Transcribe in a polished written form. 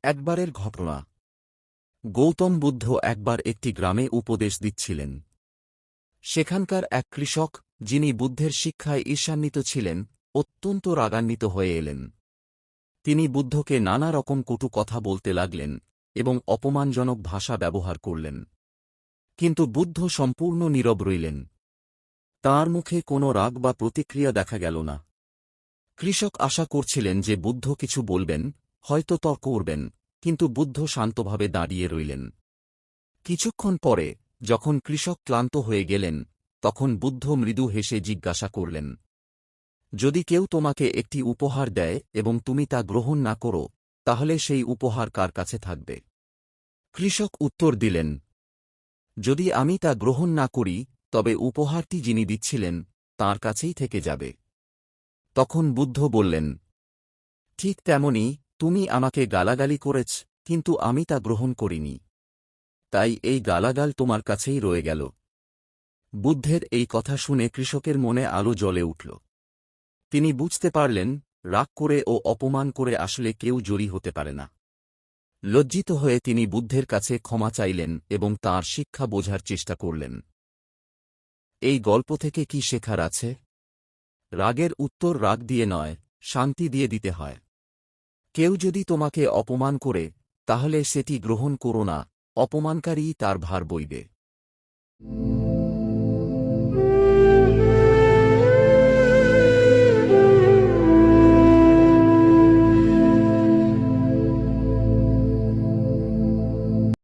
একবারের ঘটনা। গৌতম বুদ্ধ একবার একটি গ্রামে উপদেশ দিচ্ছিলেন। সেখানকার এক কৃষক, যিনি বুদ্ধের শিক্ষায় ঈর্ষান্বিত ছিলেন, অত্যন্ত রাগান্বিত হয়ে এলেন। তিনি বুদ্ধকে নানা রকম কটু কথা বলতে লাগলেন এবং অপমানজনক ভাষা ব্যবহার করলেন। কিন্তু বুদ্ধ সম্পূর্ণ নীরব রইলেন। তাঁর মুখে কোনো রাগ বা প্রতিক্রিয়া দেখা গেল না। কৃষক আশা করছিলেন যে বুদ্ধ কিছু বলবেন, হয়তো তর্ক করবেন, কিন্তু বুদ্ধ শান্তভাবে দাঁড়িয়ে রইলেন। কিছুক্ষণ পরে, যখন কৃষক ক্লান্ত হয়ে গেলেন, তখন বুদ্ধ মৃদু হেসে জিজ্ঞাসা করলেন, যদি কেউ তোমাকে একটি উপহার দেয় এবং তুমি তা গ্রহণ না করো, তাহলে সেই উপহার কার কাছে থাকবে? কৃষক উত্তর দিলেন, যদি আমি তা গ্রহণ না করি, তবে উপহারটি যিনি দিচ্ছিলেন, তাঁর কাছেই থেকে যাবে। তখন বুদ্ধ বললেন, ঠিক তেমনি, তুমি আমাকে গালাগালি করেছ, কিন্তু আমি তা গ্রহণ করিনি। তাই এই গালাগাল তোমার কাছেই রয়ে গেল। বুদ্ধের এই কথা শুনে কৃষকের মনে আলো জ্বলে উঠল। তিনি বুঝতে পারলেন, রাগ করে ও অপমান করে আসলে কেউ জয়ী হতে পারে না। লজ্জিত হয়ে তিনি বুদ্ধের কাছে ক্ষমা চাইলেন এবং তাঁর শিক্ষা বোঝার চেষ্টা করলেন। এই গল্প থেকে কি শেখার আছে? রাগের উত্তর রাগ দিয়ে নয়, শান্তি দিয়ে দিতে হয়। কেউ যদি তোমাকে অপমান করে, তাহলে সেটি গ্রহণ করো না, অপমানকারীই তার ভার বইবে।